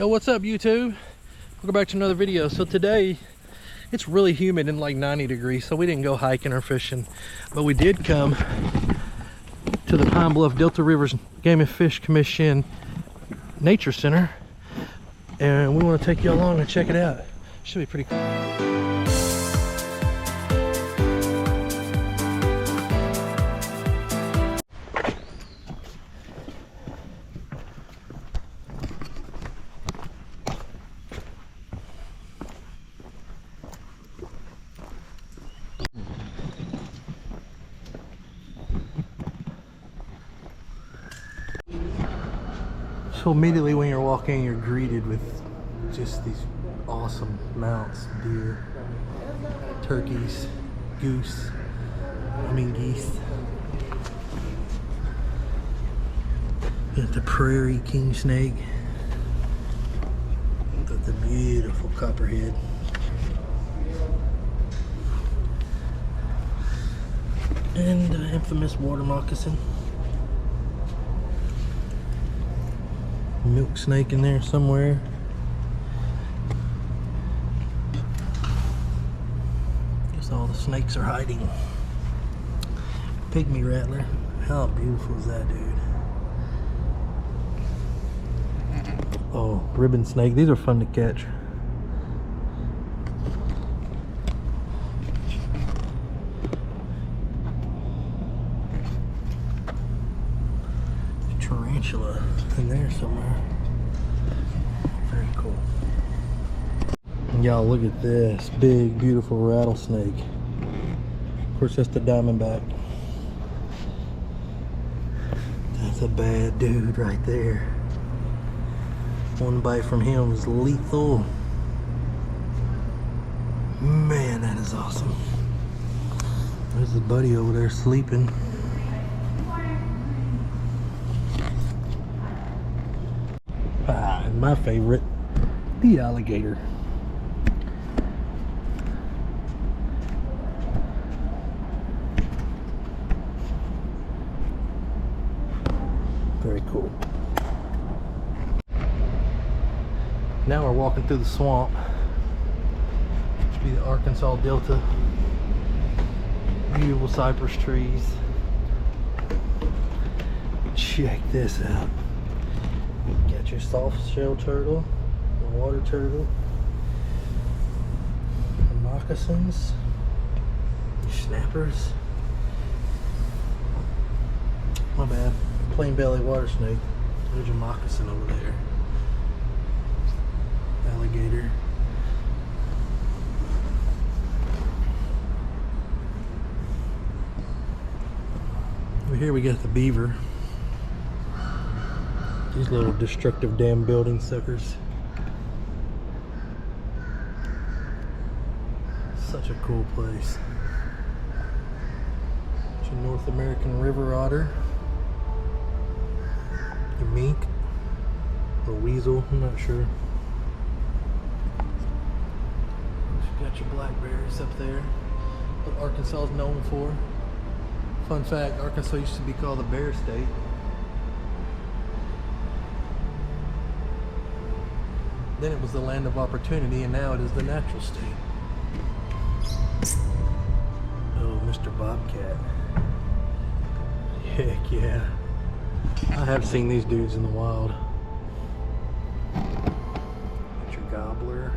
Yo, what's up YouTube? Welcome back to another video. So today it's really humid and like 90 degrees, so we didn't go hiking or fishing, but we did come to the Pine Bluff Delta Rivers Game and Fish Commission Nature Center, and we want to take you along and check it out. Should be pretty cool. So immediately when you're walking, you're greeted with just these awesome mounts, deer, turkeys, geese. Got the prairie king snake. Got the beautiful copperhead. And the infamous water moccasin. Milk snake in there somewhere. Guess all the snakes are hiding. Pygmy rattler. How beautiful is that, dude? Oh, ribbon snake. These are fun to catch. Tarantula in there somewhere. Very cool. Y'all, look at this big beautiful rattlesnake. Of course, that's the diamondback. That's a bad dude right there. One bite from him is lethal. Man, that is awesome. There's his buddy over there sleeping. My favorite, the alligator. Very cool. Now we're walking through the swamp. This should be the Arkansas Delta. Beautiful cypress trees. Check this out. Got your soft shell turtle, the water turtle, the moccasins, snappers. My bad. Plain belly water snake. There's your moccasin over there. Alligator. Over here we got the beaver. These little destructive damn building suckers. Such a cool place. It's a North American river otter. A mink. Or weasel, I'm not sure. You got your blackberries up there. What Arkansas is known for. Fun fact, Arkansas used to be called the Bear State. Then it was the land of opportunity, and now it is the natural state. Oh, Mr. Bobcat. Heck yeah. I have seen these dudes in the wild. Got your gobbler.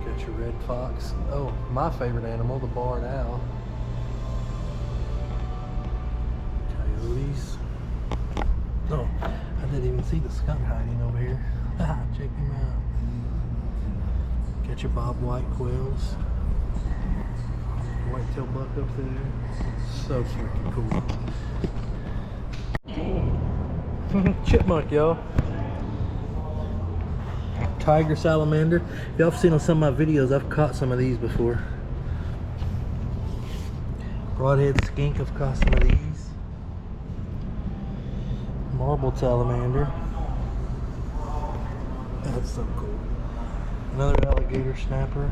Got your red fox. Oh, my favorite animal, the barred owl. Coyotes. Oh, I didn't even see the skunk hiding over here. Check him out. Got your bobwhite quails. Whitetail buck up there. So freaking cool. Chipmunk, y'all. Tiger salamander. Y'all have seen on some of my videos, I've caught some of these before. Broadhead skink, I've caught some of these. Marble salamander. That's so cool. Another alligator snapper.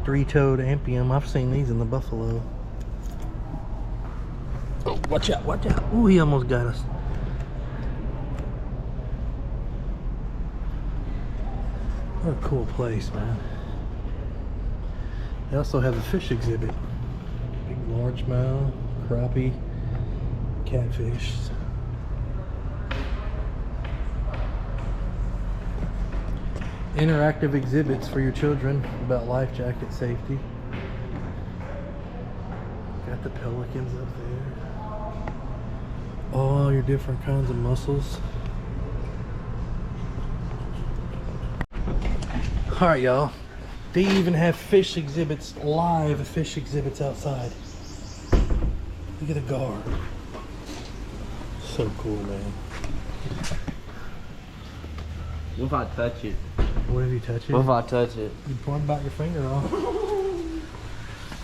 Three-toed ampium. I've seen these in the buffalo. Oh, watch out, watch out. Ooh, he almost got us. What a cool place, man. They also have a fish exhibit. Big largemouth, crappie, catfish. Interactive exhibits for your children about life jacket safety. Got the pelicans up there. All your different kinds of mussels. Alright, y'all. They even have fish exhibits, live fish exhibits outside. Look at the gar. So cool, man. What if I touch it? What if you touch it? What if I touch it? You point about your finger off.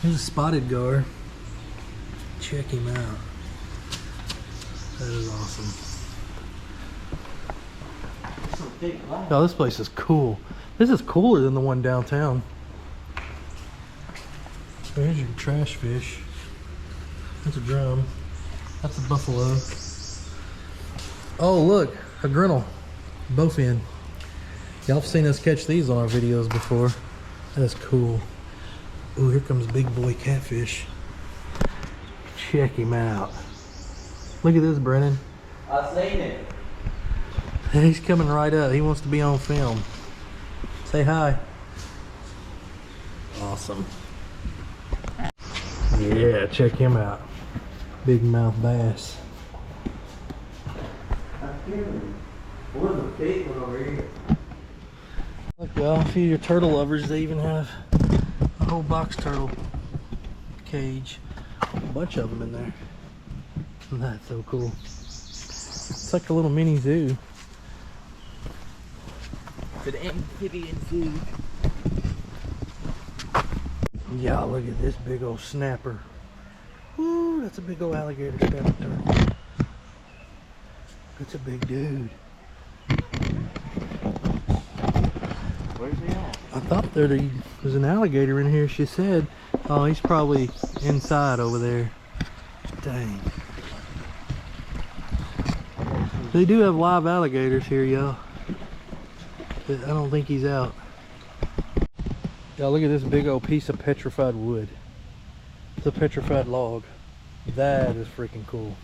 Here's a spotted gar. Check him out. That is awesome. Oh, this place is cool. This is cooler than the one downtown. There's your trash fish. That's a drum. That's a buffalo. Oh, look, a grinnell. Bowfin. Y'all have seen us catch these on our videos before. That is cool. Ooh, here comes big boy catfish. Check him out. Look at this, Brennan. I seen it. He's coming right up. He wants to be on film. Say hi. Awesome. Yeah, check him out. Big mouth bass. What a big one over here. Look, y'all, if you're turtle lovers, they even have a whole box turtle cage. A bunch of them in there. That's so cool. It's like a little mini zoo. It's an amphibian zoo. Yeah, look at this big old snapper. Woo, that's a big old alligator snapper turtle. That's a big dude. Where's he at? I thought there was an alligator in here, she said. Oh, he's probably inside over there. Dang. They do have live alligators here, y'all. But I don't think he's out. Y'all, look at this big old piece of petrified wood. It's a petrified log. That is freaking cool.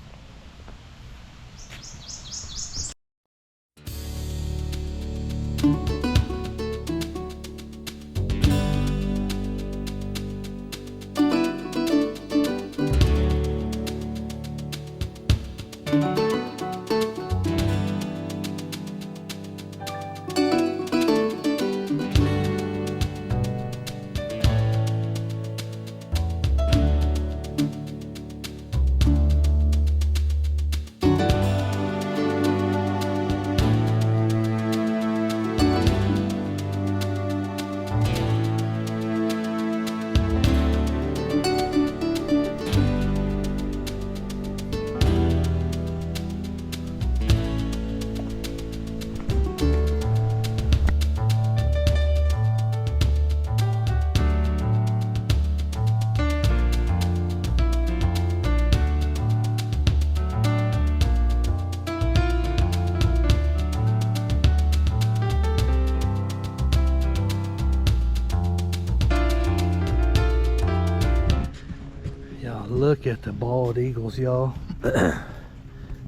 Look at the bald eagles, y'all.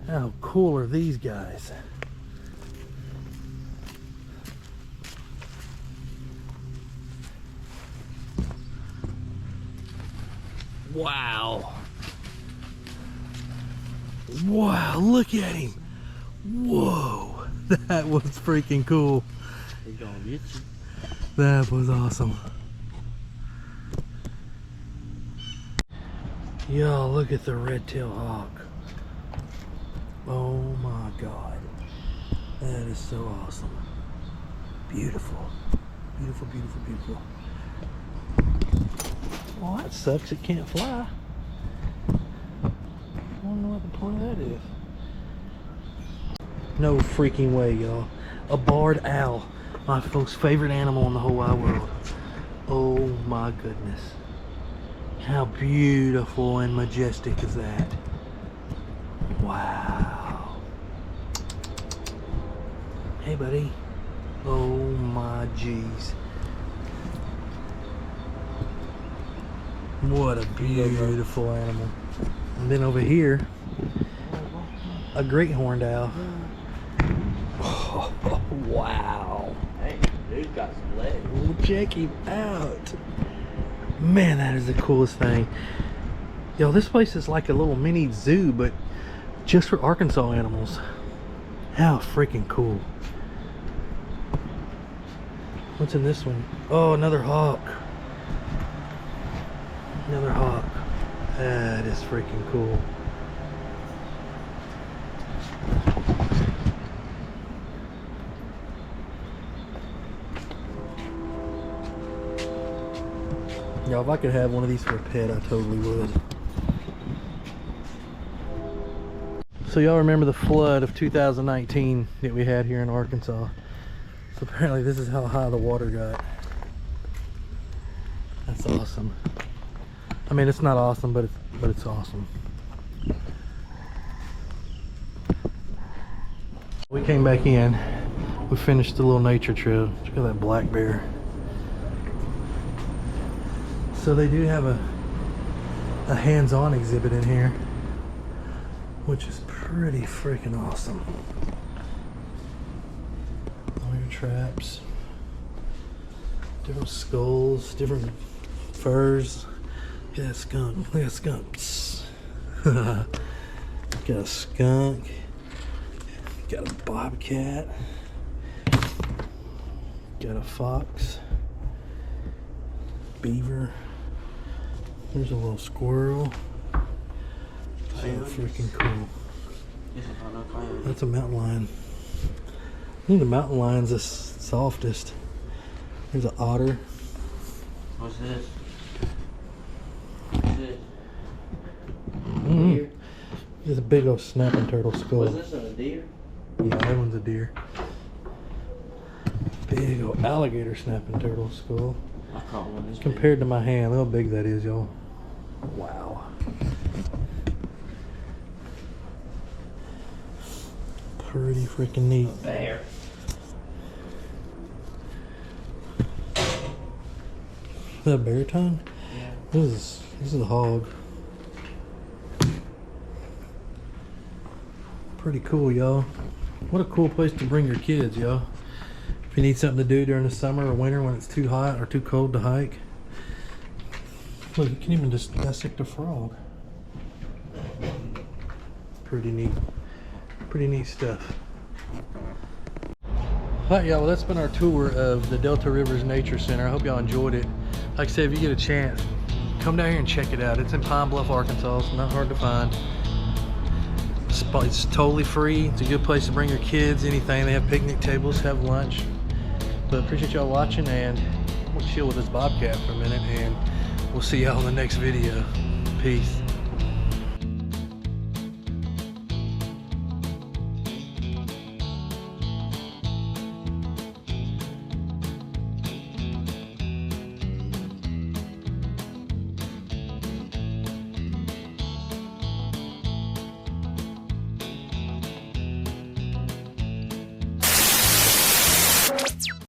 How cool are these guys? Wow. Wow, look at him. Whoa. That was freaking cool. He's gonna get you. That was awesome. Y'all, look at the red-tailed hawk. Oh my God. That is so awesome. Beautiful. Beautiful, beautiful, beautiful. Well, that sucks. It can't fly. I don't know what the point of that is. No freaking way, y'all. A barred owl. My folks' favorite animal in the whole wide world. Oh my goodness. How beautiful and majestic is that? Wow. Hey, buddy. Oh my jeez. What a beautiful animal. And then over here, a great horned owl. Oh, wow. Hey, dude got some legs. Well, check him out. Man, that is the coolest thing. Yo, this place is like a little mini zoo, but just for Arkansas animals. How freaking cool. What's in this one? Oh, another hawk. Another hawk. That is freaking cool. Yo, if I could have one of these for a pet, I totally would. So y'all remember the flood of 2019 that we had here in Arkansas? So apparently this is how high the water got. That's awesome. I mean, it's not awesome, but it's awesome. We came back in. We finished the little nature trip. Look at that black bear. So they do have a hands-on exhibit in here, which is pretty freaking awesome. All your traps, different skulls, different furs. Look at that skunk. Look at that skunk. Got a skunk. Got a bobcat. Got a fox. Beaver. There's a little squirrel. So freaking cool. That's a mountain lion. I think the mountain lion's the softest. There's an otter. What's this? What's this? There's a big old snapping turtle skull. Was this a deer? Yeah, that one's a deer. Big old alligator snapping turtle skull. I caught one this Compared to my hand, look how big that is, y'all. Wow. Pretty freaking neat. big. Bear. Is that a bear tongue? Yeah. This is a hog. Pretty cool, y'all. What a cool place to bring your kids, y'all. If you need something to do during the summer or winter when it's too hot or too cold to hike. Look, you can even just dissect a frog. Pretty neat. Pretty neat stuff. Alright, y'all, well, that's been our tour of the Delta Rivers Nature Center. I hope y'all enjoyed it. Like I said, if you get a chance, come down here and check it out. It's in Pine Bluff, Arkansas. It's not hard to find. It's totally free. It's a good place to bring your kids, anything. They have picnic tables, have lunch. But appreciate y'all watching, and we'll chill with this bobcat for a minute, and we'll see y'all in the next video. Peace.